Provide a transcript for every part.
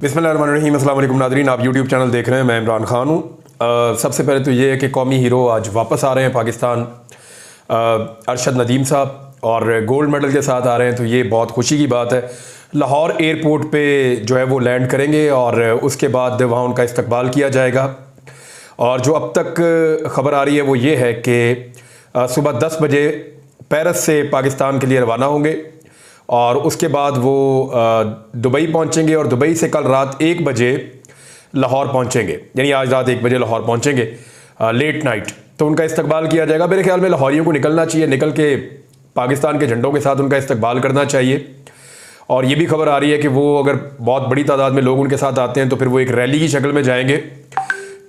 बिस्मिल्लाहिर्रहमानिर्रहीम। अस्सलाम वालेकुम नाज़रीन, आप यूट्यूब चैनल देख रहे हैं। मैं इमरान खान हूँ। सबसे पहले तो ये है कि कौमी हीरो आज वापस आ रहे हैं पाकिस्तान, अरशद नदीम साहब, और गोल्ड मेडल के साथ आ रहे हैं, तो ये बहुत खुशी की बात है। लाहौर एयरपोर्ट पे जो है वो लैंड करेंगे और उसके बाद वहाँ उनका इस्तकबाल किया जाएगा। और जो अब तक ख़बर आ रही है वो ये है कि सुबह 10 बजे पेरिस से पाकिस्तान के लिए रवाना होंगे और उसके बाद वो दुबई पहुंचेंगे और दुबई से कल रात 1 बजे लाहौर पहुंचेंगे, यानी आज रात 1 बजे लाहौर पहुंचेंगे लेट नाइट। तो उनका इस्तकबाल किया जाएगा। मेरे ख्याल में लाहौरियों को निकलना चाहिए, निकल के पाकिस्तान के झंडों के साथ उनका इस्तकबाल करना चाहिए। और ये भी खबर आ रही है कि वो अगर बहुत बड़ी तादाद में लोग उनके साथ आते हैं तो फिर वो एक रैली की शक्ल में जाएंगे।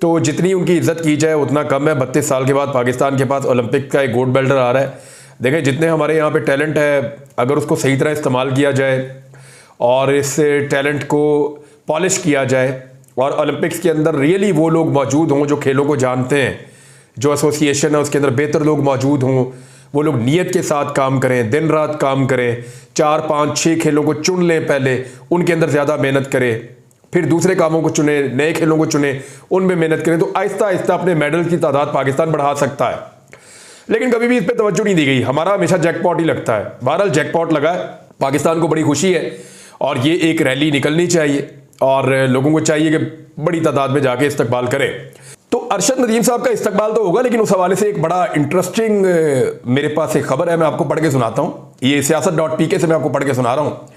तो जितनी उनकी इज्जत की जाए उतना कम है। 32 साल के बाद पाकिस्तान के पास ओलंपिक का एक गोल्ड मेडल आ रहा है। देखें, जितने हमारे यहाँ पे टैलेंट है, अगर उसको सही तरह इस्तेमाल किया जाए और इस टैलेंट को पॉलिश किया जाए और ओलंपिक्स के अंदर रियली वो लोग मौजूद हों जो खेलों को जानते हैं, जो एसोसिएशन है उसके अंदर बेहतर लोग मौजूद हों, वो लोग नीयत के साथ काम करें, दिन रात काम करें, 4, 5, 6 खेलों को चुन लें, पहले उनके अंदर ज़्यादा मेहनत करें, फिर दूसरे कामों को चुने, नए खेलों को चुने, उनमें मेहनत करें, तो आहिस्ता आहिस्ता अपने मेडल की तादाद पाकिस्तान बढ़ा सकता है। लेकिन कभी भी इस पर तवज्जो नहीं दी गई। हमारा हमेशा जैकपॉट ही लगता है। बहरहाल जैकपॉट लगा है, पाकिस्तान को बड़ी खुशी है और ये एक रैली निकलनी चाहिए और लोगों को चाहिए कि बड़ी तादाद में जाके इस्तकबाल करें। तो अरशद नदीम साहब का इस्तकबाल तो होगा, लेकिन उस हवाले से एक बड़ा इंटरेस्टिंग मेरे पास एक खबर है, मैं आपको पढ़ के सुनाता हूँ। ये siyaasat.pk से मैं आपको पढ़ के सुना रहा हूँ।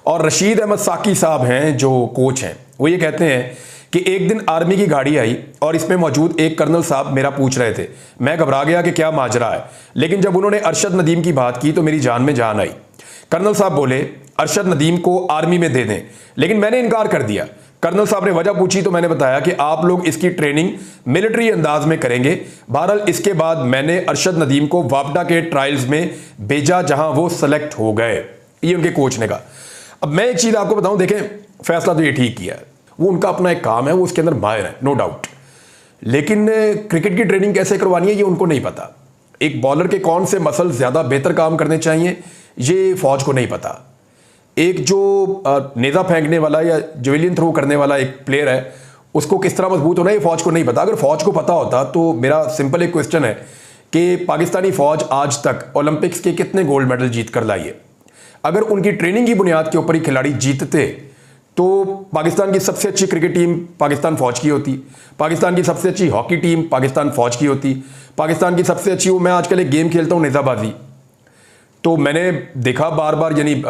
और रशीद अहमद साकी साहब हैं जो कोच हैं, वो ये कहते हैं कि एक दिन आर्मी की गाड़ी आई और इसमें मौजूद एक कर्नल साहब मेरा पूछ रहे थे। मैं घबरा गया कि क्या माजरा है, लेकिन जब उन्होंने अरशद नदीम की बात की तो मेरी जान में जान आई। कर्नल साहब बोले अरशद नदीम को आर्मी में दे दें, लेकिन मैंने इनकार कर दिया। कर्नल साहब ने वजह पूछी तो मैंने बताया कि आप लोग इसकी ट्रेनिंग मिलिट्री अंदाज में करेंगे। बहरहाल इसके बाद मैंने अरशद नदीम को वापडा के ट्रायल्स में भेजा जहां वो सेलेक्ट हो गए। ये उनके कोच ने कहा। अब मैं एक चीज आपको बताऊं, देखें, फैसला तो ये ठीक किया है, वो उनका अपना एक काम है, वो उसके अंदर माहिर है, नो डाउट। लेकिन क्रिकेट की ट्रेनिंग कैसे करवानी है ये उनको नहीं पता। एक बॉलर के कौन से मसल ज्यादा बेहतर काम करने चाहिए ये फौज को नहीं पता। एक जो नेजा फेंकने वाला या जेवलिन थ्रो करने वाला एक प्लेयर है, उसको किस तरह मजबूत होना है ये फौज को नहीं पता। अगर फौज को पता होता तो मेरा सिंपल एक क्वेश्चन है कि पाकिस्तानी फौज आज तक ओलंपिक्स के कितने गोल्ड मेडल जीत कर लाई है। अगर उनकी ट्रेनिंग की बुनियाद के ऊपर ही खिलाड़ी जीतते तो पाकिस्तान की सबसे अच्छी क्रिकेट टीम पाकिस्तान फौज की होती, पाकिस्तान की सबसे अच्छी हॉकी टीम पाकिस्तान फौज की होती, पाकिस्तान की सबसे अच्छी, वो मैं आजकल एक गेम खेलता हूँ नेजाबाजी, तो मैंने देखा बार बार, यानी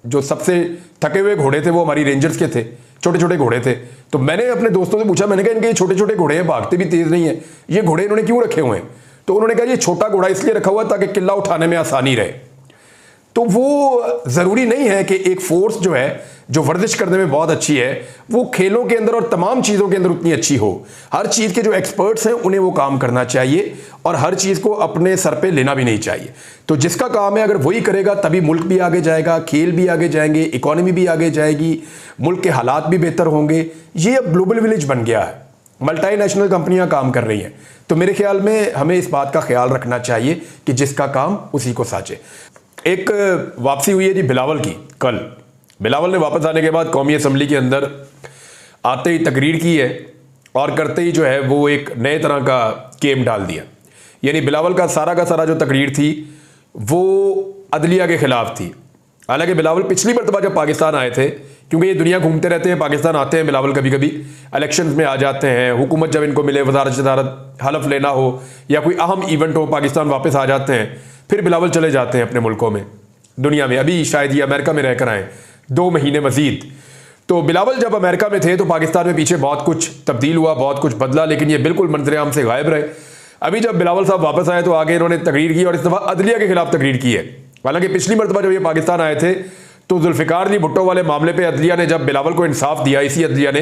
जो सबसे थके हुए घोड़े थे वो हमारी रेंजर्स के थे, छोटे छोटे घोड़े थे। तो मैंने अपने दोस्तों से पूछा, मैंने कहा इनके छोटे छोटे घोड़े हैं, भागते भी तेज नहीं है, ये घोड़े इन्होंने क्यों रखे हुए हैं? तो उन्होंने कहा ये छोटा घोड़ा इसलिए रखा हुआ है ताकि किला उठाने में आसानी रहे। तो वो जरूरी नहीं है कि एक फोर्स जो है, जो वर्जिश करने में बहुत अच्छी है, वो खेलों के अंदर और तमाम चीजों के अंदर उतनी अच्छी हो। हर चीज के जो एक्सपर्ट्स हैं उन्हें वो काम करना चाहिए और हर चीज को अपने सर पे लेना भी नहीं चाहिए। तो जिसका काम है अगर वही करेगा तभी मुल्क भी आगे जाएगा, खेल भी आगे जाएंगे, इकोनॉमी भी आगे जाएगी, मुल्क के हालात भी बेहतर होंगे। ये अब ग्लोबल विलेज बन गया है, मल्टीनेशनल कंपनियां काम कर रही हैं। तो मेरे ख्याल में हमें इस बात का ख्याल रखना चाहिए कि जिसका काम उसी को साचे। एक वापसी हुई है जी बिलावल की। कल बिलावल ने वापस आने के बाद कौमी असम्बली के अंदर आते ही तकरीर की है और करते ही जो है वो एक नए तरह का गेम डाल दिया। यानी बिलावल का सारा जो तकरीर थी वो अदलिया के खिलाफ थी। हालांकि बिलावल पिछली मरतबा जब पाकिस्तान आए थे, क्योंकि ये दुनिया घूमते रहते हैं, पाकिस्तान आते हैं बिलावल, कभी कभी इलेक्शंस में आ जाते हैं, हुकूमत जब इनको मिले, वजारत हलफ लेना हो या कोई अहम इवेंट हो, पाकिस्तान वापस आ जाते हैं, फिर बिलावल चले जाते हैं अपने मुल्कों में, दुनिया में। अभी शायद ये अमेरिका में रहकर आए 2 महीने मजीद। तो बिलावल जब अमेरिका में थे तो पाकिस्तान में पीछे बहुत कुछ तब्दील हुआ, बहुत कुछ बदला, लेकिन ये बिल्कुल मंजर-ए-आम से गायब रहे। अभी जब बिलावल साहब वापस आए तो आगे इन्होंने तकरीर की और इस दफा अदलिया के खिलाफ तकरीर की है। हालांकि पिछली मरतबा जब ये पाकिस्तान आए थे तो जुल्फिकार अली भुट्टो वाले मामले पर अदलिया ने जब बिलावल को इंसाफ दिया, इसी अदलिया ने,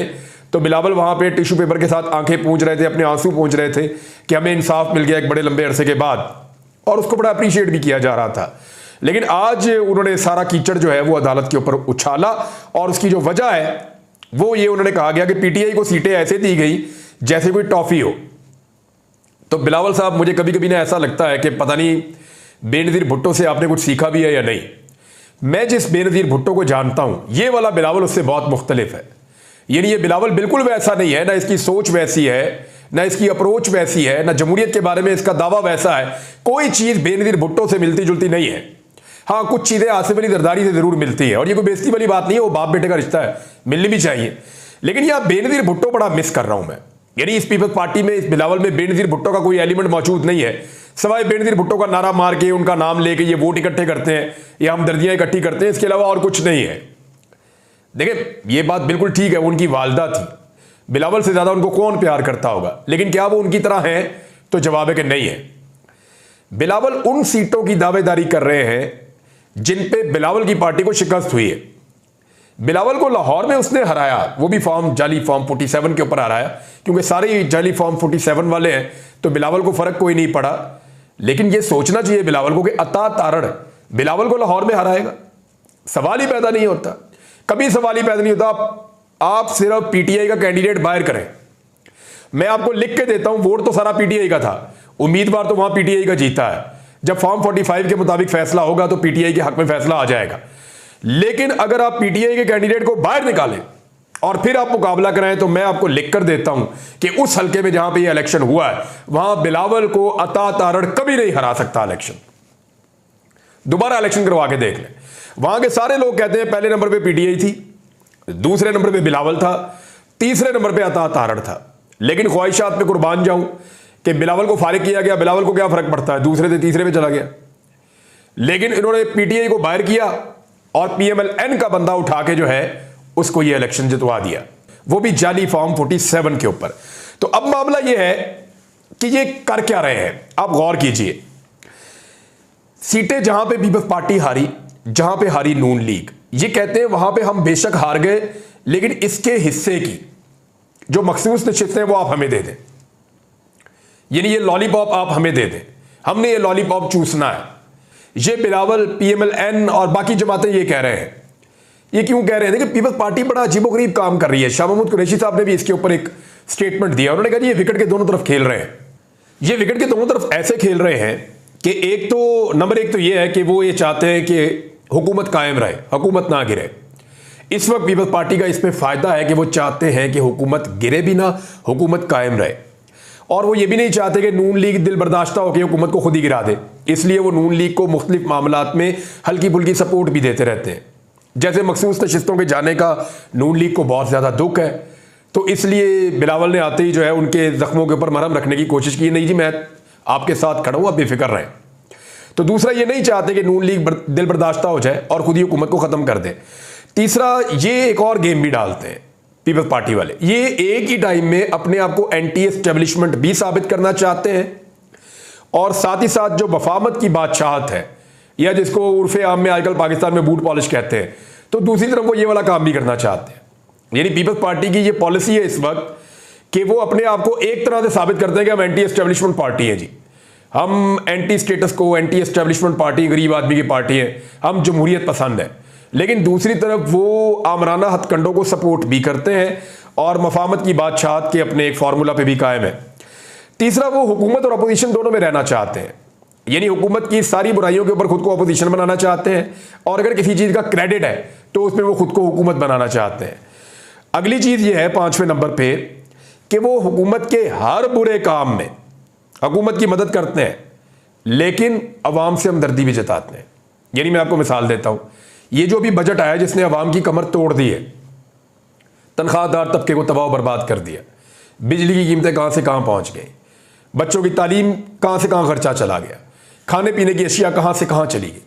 तो बिलावल वहां पे टिश्यू पेपर के साथ आंखें पूंछ रहे थे, अपने आंसू पूंछ रहे थे कि हमें इंसाफ मिल गया एक बड़े लंबे अरसे के बाद, और उसको बड़ा अप्रिशिएट भी किया जा रहा था। लेकिन आज उन्होंने सारा कीचड़ जो है वो अदालत के ऊपर उछाला और उसकी जो वजह है वो ये उन्होंने कहा गया कि पीटीआई को सीटें ऐसे दी गई जैसे कोई टॉफी हो। तो बिलावल साहब, मुझे कभी कभी ना ऐसा लगता है कि पता नहीं बेनज़ीर भुट्टो से आपने कुछ सीखा भी है या नहीं। मैं जिस बेनज़ीर भुट्टो को जानता हूं, ये वाला बिलावल उससे बहुत मुख्तलिफ है। यानी ये बिलावल बिल्कुल वैसा नहीं है, ना इसकी सोच वैसी है, ना इसकी अप्रोच वैसी है, ना जमहूरियत के बारे में इसका दावा वैसा है। कोई चीज़ बेनज़ीर भुट्टो से मिलती जुलती नहीं है। हाँ, कुछ चीज़ें आसिफ अली जरदारी से ज़रूर मिलती है, और ये कोई बेइज्जती वाली बात नहीं है, वो बाप बेटे का रिश्ता है, मिलनी भी चाहिए। लेकिन यह बेनज़ीर भुट्टो बड़ा मिस कर रहा हूं मैं। यानी इस पीपल्स पार्टी में, इस बिलावल में बेनज़ीर भुट्टो का कोई एलिमेंट मौजूद नहीं है, सवाए बेनज़ीर भुट्टो का नारा मार के, उनका नाम लेके ये वोट इकट्ठे करते हैं या हमदर्दियां इकट्ठी करते हैं, इसके अलावा और कुछ नहीं है। देखिए, ये बात बिल्कुल ठीक है, उनकी वालदा थी, बिलावल से ज्यादा उनको कौन प्यार करता होगा, लेकिन क्या वो उनकी तरह है? तो जवाब है कि नहीं है। बिलावल उन सीटों की दावेदारी कर रहे हैं जिन पे बिलावल की पार्टी को शिकस्त हुई है। बिलावल को लाहौर में उसने हराया, वो भी जाली फॉर्म 47 के ऊपर हराया, क्योंकि सारे जाली फॉर्म 47 वाले हैं, तो बिलावल को फर्क कोई नहीं पड़ा। लेकिन ये सोचना चाहिए बिलावल को कि अता तारड़ बिलावल को लाहौर में हराएगा, सवाल ही पैदा नहीं होता, कभी सवाल ही पैदा नहीं होता। आप सिर्फ पीटीआई का कैंडिडेट बाहर करें, मैं आपको लिख के देता हूं, वोट तो सारा पीटीआई का था, उम्मीदवार तो वहां पीटीआई का जीता है। जब फॉर्म 45 के मुताबिक फैसला होगा तो पीटीआई के हक में फैसला आ जाएगा। लेकिन अगर आप पीटीआई के कैंडिडेट को बाहर निकालें और फिर आप मुकाबला कराएं, तो मैं आपको लिख कर देता हूं कि उस हलके में जहां पे ये इलेक्शन हुआ है, वहां बिलावल को अता तारड़ कभी नहीं हरा सकता इलेक्शन। दोबारा इलेक्शन करवा के देख लें। वहां के सारे लोग कहते हैं पहले नंबर पे पीटीआई थी, दूसरे नंबर पे बिलावल था, तीसरे नंबर पे अता तारड़ था। लेकिन ख्वाहिशात पे कुर्बान जाऊं कि बिलावल को फारिग किया गया, बिलावल को क्या फर्क पड़ता है, दूसरे से तीसरे पे चला गया। लेकिन इन्होंने पीटीआई को बाहर किया और पीएमएलएन का बंदा उठा के जो है उसको ये इलेक्शन जितवा दिया, वो भी जाली फॉर्म 47 के ऊपर। तो अब मामला ये है कि ये कर क्या रहे हैं, आप गौर कीजिए। सीटें जहां पे पीपल्स पार्टी हारी, जहां पे हारी नून लीग, ये कहते हैं वहां पे हम बेशक हार गए, लेकिन इसके हिस्से की जो मखसूस नशिस्तें वो आप हमें दे दें, यानी ये लॉलीपॉप आप हमें दे दें, हमने ये लॉलीपॉप चूसना है। ये बिलावल, पीएमएलएन और बाकी जमातें ये कह रहे हैं। ये क्यों कह रहे हैं? देखिए, पीपल्स पार्टी बड़ा अजीबोगरीब काम कर रही है। शाह महमूद कुरैशी साहब ने भी इसके ऊपर एक स्टेटमेंट दिया। उन्होंने कहा ये विकेट के दोनों तरफ खेल रहे हैं। ये विकेट के दोनों तरफ ऐसे खेल रहे हैं कि नंबर एक तो ये है कि वो ये चाहते हैं कि हुकूमत कायम रहे, हुकूमत ना गिरे। इस वक्त पीपल्स पार्टी का इसमें फायदा है कि वो चाहते हैं कि हुकूमत गिरे भी ना, हुकूमत कायम रहे। और वो ये भी नहीं चाहते कि नून लीग दिल बर्दाश्ता होकर हुकूमत को खुद ही गिरा दे, इसलिए वो नून लीग को मुख्तलिफ मामलात में हल्की फुल्की सपोर्ट भी देते रहते हैं। जैसे मखसूस नशिस्तों के जाने का नून लीग को बहुत ज़्यादा दुख है, तो इसलिए बिलावल ने आते ही जो है उनके जख्मों के ऊपर मरहम रखने की कोशिश की, नहीं जी मैं आपके साथ खड़ा हूँ, आप बेफिक्र रहें। तो दूसरा, ये नहीं चाहते कि नून लीग दिल बर्दाश्ता हो जाए और खुद ही हुकूमत को ख़त्म कर दे। तीसरा, ये एक और गेम भी डालते हैं पीपल्स पार्टी वाले, ये एक ही टाइम में अपने आप को एंटी एस्टेब्लिशमेंट भी साबित करना चाहते हैं और साथ ही साथ जो वफामत की बादशाहत है, या जिसको उर्फे आम में आजकल पाकिस्तान में बूट पॉलिश कहते हैं, तो दूसरी तरफ वो ये वाला काम भी करना चाहते हैं। यानी पीपल्स पार्टी की ये पॉलिसी है इस वक्त कि वो अपने आप को एक तरह से साबित करते हैं कि हम एंटी एस्टेब्लिशमेंट पार्टी हैं जी, हम एंटी स्टेटस को, एंटी एस्टेब्लिशमेंट पार्टी, गरीब आदमी की पार्टी है, हम जमहूरियत पसंद है। लेकिन दूसरी तरफ वो आमराना हथकंडों को सपोर्ट भी करते हैं और मफामत की बादशाहत के अपने एक फार्मूला पे भी कायम है। तीसरा, वो हुकूमत और अपोजिशन दोनों में रहना चाहते हैं, यानी हुकूमत की सारी बुराइयों के ऊपर खुद को अपोजिशन बनाना चाहते हैं, और अगर किसी चीज़ का क्रेडिट है तो उसमें वो खुद को हुकूमत बनाना चाहते हैं। अगली चीज़ ये है 5वें नंबर पे कि वो हुकूमत के हर बुरे काम में हुकूमत की मदद करते हैं, लेकिन अवाम से हमदर्दी भी जताते हैं। यानी मैं आपको मिसाल देता हूँ, ये जो भी बजट आया जिसने अवाम की कमर तोड़ दी है, तनख्वाहदार तबके को तबाह बर्बाद कर दिया, बिजली की कीमतें कहाँ से कहाँ पहुँच गई, बच्चों की तालीम कहाँ से कहाँ खर्चा चला गया, खाने पीने की अशिया कहाँ से कहाँ चली गई,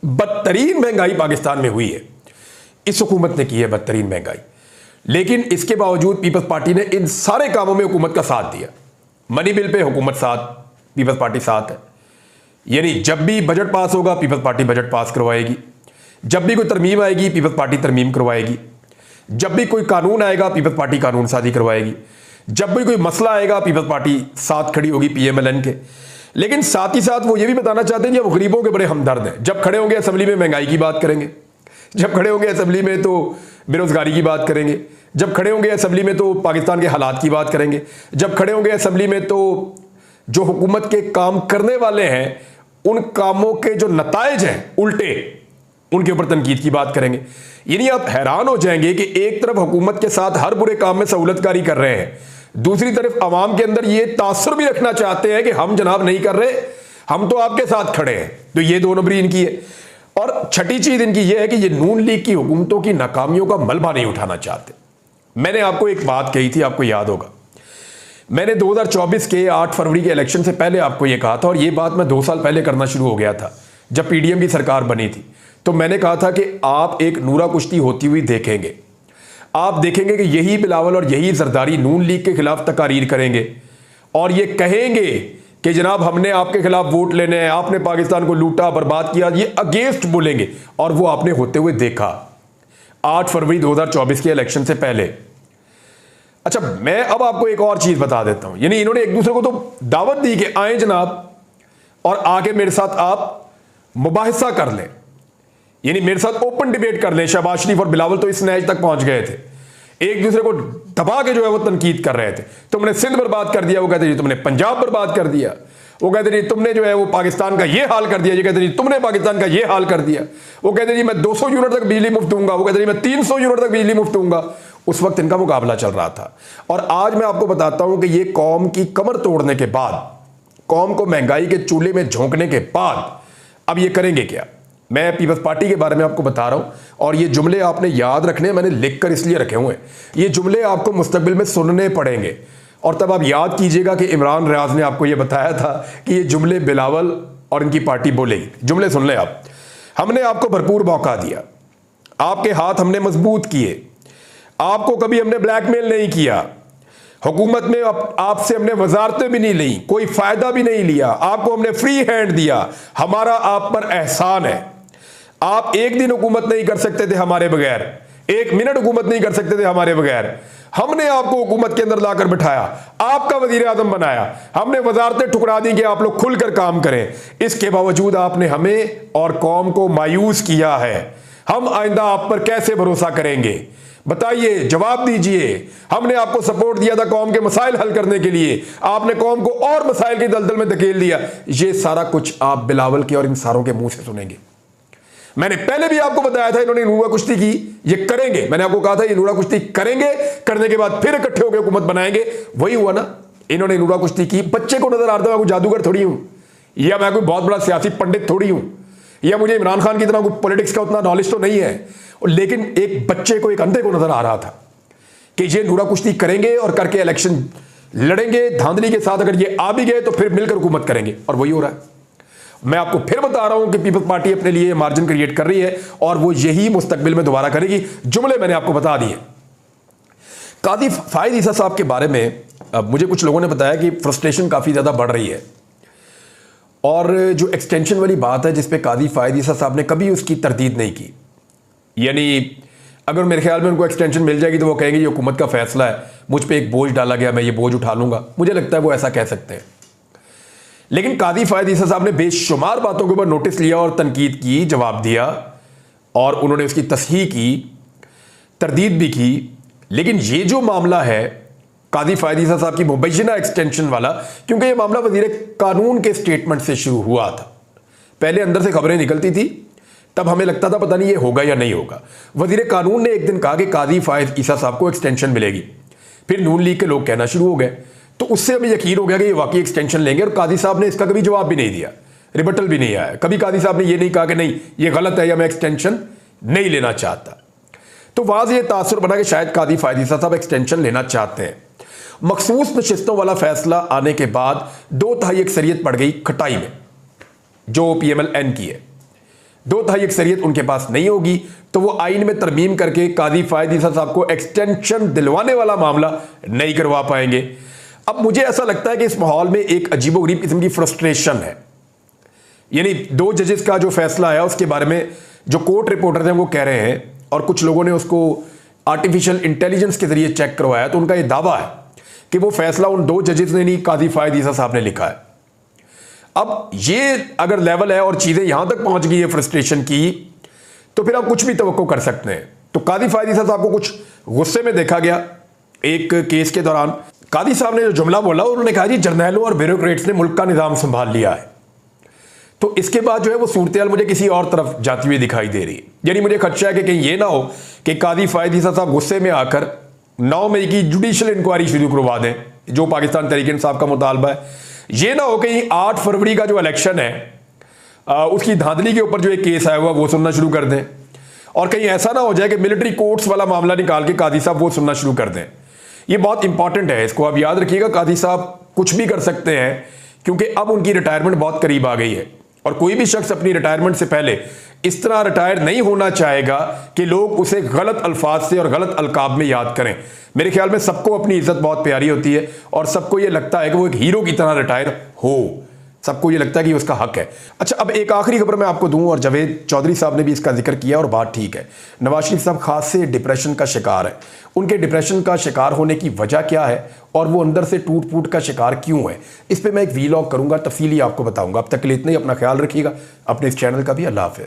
बदतरीन महंगाई पाकिस्तान में हुई है, इस हुकूमत ने की है बदतरीन महंगाई। लेकिन इसके बावजूद पीपल्स पार्टी ने इन सारे कामों में हुकूमत का साथ दिया। मनी बिल पे हुकूमत साथ, पीपल्स पार्टी साथ है, यानी जब भी बजट पास होगा पीपल्स पार्टी बजट पास करवाएगी, जब भी कोई तरमीम आएगी पीपल्स पार्टी तरमीम करवाएगी, जब भी कोई कानून आएगा पीपल्स पार्टी कानून साजी करवाएगी, जब भी कोई मसला आएगा पीपल्स पार्टी साथ खड़ी होगी पीएमएलएन के। लेकिन साथ ही साथ वो ये भी बताना चाहते हैं कि वो गरीबों के बड़े हमदर्द हैं। जब खड़े होंगे असेंबली में महंगाई की बात करेंगे, जब खड़े होंगे असेंबली में तो बेरोजगारी की बात करेंगे, जब खड़े होंगे असेंबली में तो पाकिस्तान के हालात की बात करेंगे, जब खड़े होंगे असेंबली में तो जो हुकूमत के काम करने वाले हैं उन कामों के जो नताइज हैं उल्टे उनके ऊपर तनकीद की बात करेंगे। यानी आप हैरान हो जाएंगे कि एक तरफ हुकूमत के साथ हर बुरे काम में सहूलतकारी कर रहे हैं, दूसरी तरफ आवाम के अंदर ये तासुर भी रखना चाहते हैं कि हम जनाब नहीं कर रहे, हम तो आपके साथ खड़े हैं। तो ये दो नंबरी इनकी है। और छठी चीज इनकी यह है कि ये नून लीग की हुकूमतों की नाकामियों का मलबा नहीं उठाना चाहते। मैंने आपको एक बात कही थी, आपको याद होगा, मैंने 2024 के 8 फरवरी के इलेक्शन से पहले आपको यह कहा था, और यह बात मैं 2 साल पहले करना शुरू हो गया था जब पीडीएम की सरकार बनी थी। तो मैंने कहा था कि आप एक नूरा कुश्ती होती हुई देखेंगे। आप देखेंगे कि यही बिलावल और यही जरदारी नून लीग के खिलाफ तकारीर करेंगे और ये कहेंगे कि जनाब हमने आपके खिलाफ वोट लेने हैं, आपने पाकिस्तान को लूटा बर्बाद किया, ये अगेंस्ट बोलेंगे। और वो आपने होते हुए देखा 8 फरवरी 2024 के इलेक्शन से पहले। अच्छा, मैं अब आपको एक और चीज बता देता हूं। यानी इन्होंने एक दूसरे को तो दावत दी कि आए जनाब और आके मेरे साथ आप मुबाहिसा कर लें, यानी मेरे साथ ओपन डिबेट कर लें। शहबाज शरीफ और बिलावल तो इस नैज तक पहुंच गए थे, एक दूसरे को दबा के जो है वो तनकीद कर रहे थे। तुमने सिंध बर्बाद कर दिया, वो कहते जी तुमने पंजाब बर्बाद कर दिया, वो कहते जी तुमने जो है वो पाकिस्तान का ये हाल कर दिया, ये कहते जी तुमने पाकिस्तान का ये हाल कर दिया, वो कहते जी मैं 200 यूनिट तक बिजली मुफ्त दूंगा, वो कहते जी मैं 300 यूनिट तक बिजली मुफ्त दूंगा। उस वक्त इनका मुकाबला चल रहा था। और आज मैं आपको बताता हूं कि ये कौम की कमर तोड़ने के बाद, कौम को महंगाई के चूल्हे में झोंकने के बाद अब ये करेंगे क्या। मैं पीपल्स पार्टी के बारे में आपको बता रहा हूं, और ये जुमले आपने याद रखने, मैंने लिखकर इसलिए रखे हुए हैं, ये जुमले आपको मुस्तकबिल में सुनने पड़ेंगे। और तब आप याद कीजिएगा कि इमरान रियाज ने आपको ये बताया था कि ये जुमले बिलावल और इनकी पार्टी बोलेगी। जुमले सुन लें आप। हमने आपको भरपूर मौका दिया, आपके हाथ हमने मजबूत किए, आपको कभी हमने ब्लैकमेल नहीं किया, हुकूमत में आपसे हमने वजारतें भी नहीं ली, कोई फायदा भी नहीं लिया, आपको हमने फ्री हैंड दिया, हमारा आप पर एहसान है। आप एक दिन हुकूमत नहीं कर सकते थे हमारे बगैर, एक मिनट हुकूमत नहीं कर सकते थे हमारे बगैर। हमने आपको हुकूमत के अंदर लाकर बिठाया, आपका वजीर आजम बनाया, हमने वजारतें ठुकरा दी कि आप लोग खुलकर काम करें। इसके बावजूद आपने हमें और कौम को मायूस किया है। हम आइंदा आप पर कैसे भरोसा करेंगे, बताइए, जवाब दीजिए। हमने आपको सपोर्ट दिया था कौम के मसाइल हल करने के लिए, आपने कौम को और मसाइल के दलदल में धकेल दिया। ये सारा कुछ आप बिलावल के और इन सारों के मुंह से सुनेंगे। मैंने पहले भी आपको बताया था इन्होंने नूरा कुश्ती की, ये करेंगे। मैंने आपको कहा था ये नूरा कुश्ती करेंगे, करने के बाद फिर इकट्ठे होकर हुकूमत बनाएंगे। वही हुआ ना, इन्होंने नूरा कुश्ती की। बच्चे को नजर आता है मैं कोई जादूगर थोड़ी हूं, या मैं कोई बहुत बड़ा सियासी पंडित थोड़ी हूं, या मुझे इमरान खान की तरह कोई पॉलिटिक्स का उतना नॉलेज तो नहीं है। लेकिन एक बच्चे को, एक अंधे को नजर आ रहा था कि ये नूरा कुश्ती करेंगे और करके इलेक्शन लड़ेंगे धांधली के साथ। अगर ये आ भी गए तो फिर मिलकर हुकूमत करेंगे, और वही हो रहा है। मैं आपको फिर बता रहा हूं कि पीपल्स पार्टी अपने लिए मार्जिन क्रिएट कर रही है और वो यही मुस्तकबिल में दोबारा करेगी। जुमले मैंने आपको बता दिए। कादी फायद ईसा साहब के बारे में मुझे कुछ लोगों ने बताया कि फ्रस्ट्रेशन काफी ज्यादा बढ़ रही है, और जो एक्सटेंशन वाली बात है जिसपे कादी फायद ईसा साहब ने कभी उसकी तरदीद नहीं की। यानी अगर मेरे ख्याल में उनको एक्सटेंशन मिल जाएगी तो वो कहेंगे ये हुकूमत का फैसला है, मुझ पे एक बोझ डाला गया, मैं ये बोझ उठा लूंगा। मुझे लगता है वो ऐसा कह सकते हैं। लेकिन कादी फायद ईसा साहब ने बेशुमार बातों के ऊपर नोटिस लिया और तनकीद की, जवाब दिया, और उन्होंने उसकी तस्हीह की, तरदीद भी की। लेकिन ये जो मामला है कादी फायद ईसा साहब की मुबैयना एक्सटेंशन वाला, क्योंकि ये मामला वजीर कानून के स्टेटमेंट से शुरू हुआ था। पहले अंदर से खबरें निकलती थी, तब हमें लगता था पता नहीं ये होगा या नहीं होगा। वजीर कानून ने एक दिन कहा कि कादी फायद ईसा साहब को एक्सटेंशन मिलेगी। फिर नून लीग के लोग कहना शुरू हो गए, तो उससे हमें यकीन हो गया कि ये वाकई एक्सटेंशन लेंगे। और कादी साहब ने इसका कभी जवाब भी नहीं दिया, रिबटल भी नहीं आया। कभी कादी साहब ने ये नहीं कहा कि नहीं ये गलत है या मैं एक्सटेंशन नहीं लेना चाहता। तो वहां से ये तासुर बना कि शायद कादी फायद ईसा साहब एक्सटेंशन लेना चाहते हैं। मखसूस नशिस्तों वाला फैसला आने के बाद 2/3 अक्सरियत पड़ गई खटाई में, जो PMLN की है। 2/3 अक्सरियत उनके पास नहीं होगी तो वो आइन में तरमीम करके कादी फायद ईसा साहब को एक्सटेंशन दिलवाने वाला मामला नहीं करवा पाएंगे। अब मुझे ऐसा लगता है कि इस माहौल में एक अजीबोगरीब किस्म की फ्रस्ट्रेशन है। यानी 2 जजेस का जो फैसला आया उसके बारे में जो कोर्ट रिपोर्टर हैं वो कह रहे हैं, और कुछ लोगों ने उसको आर्टिफिशियल इंटेलिजेंस के जरिए चेक करवाया, तो उनका यह दावा है कि वो फैसला उन 2 जजेस ने नहीं, कादी फायद ईसा साहब ने लिखा है। अब ये अगर लेवल है और चीजें यहां तक पहुंच गई है फ्रस्ट्रेशन की, तो फिर आप कुछ भी तवक्को कर सकते हैं। तो कादी फायद ईसा साहब को कुछ गुस्से में देखा गया एक केस के दौरान। कादी साहब ने जो जुमला बोला, उन्होंने कहा जी जर्नैलों और ब्यूरोक्रेट्स ने मुल्क का निजाम संभाल लिया है। तो इसके बाद जो है वो सूरत मुझे किसी और तरफ जाती हुई दिखाई दे रही है। यानी मुझे खदशा है कि कहीं ये ना हो कि कादी फ़ायद ईसा साहब गुस्से में आकर 9 मई की जुडिशल इंक्वायरी शुरू करवा दें, जो पाकिस्तान तहरीक इंसाफ का मुतालबा है। ये ना हो कहीं 8 फरवरी का जो इलेक्शन है उसकी धांधली के ऊपर जो एक केस आया हुआ वो सुनना शुरू कर दें, और कहीं ऐसा ना हो जाए कि मिलिट्री कोर्ट्स वाला मामला निकाल के कादी साहब वो सुनना शुरू कर दें। ये बहुत इंपॉर्टेंट है, इसको आप याद रखिएगा। कादी साहब कुछ भी कर सकते हैं क्योंकि अब उनकी रिटायरमेंट बहुत करीब आ गई है, और कोई भी शख्स अपनी रिटायरमेंट से पहले इस तरह रिटायर नहीं होना चाहेगा कि लोग उसे गलत अल्फाज से और गलत अलकाब में याद करें। मेरे ख्याल में सबको अपनी इज्जत बहुत प्यारी होती है, और सबको यह लगता है कि वो एक हीरो की तरह रिटायर हो, सबको ये लगता है कि उसका हक है। अच्छा, अब एक आखिरी खबर मैं आपको दूं, और जावेद चौधरी साहब ने भी इसका जिक्र किया और बात ठीक है। नवाज शरीफ साहब खास से डिप्रेशन का शिकार है। उनके डिप्रेशन का शिकार होने की वजह क्या है और वो अंदर से टूट फूट का शिकार क्यों है, इस पर मैं एक वीलॉग करूंगा, तफसीली आपको बताऊंगा। अब तक के लिए इतना ही। अपना ख्याल रखिएगा, अपने इस चैनल का भी। अल्लाह हाफिज़।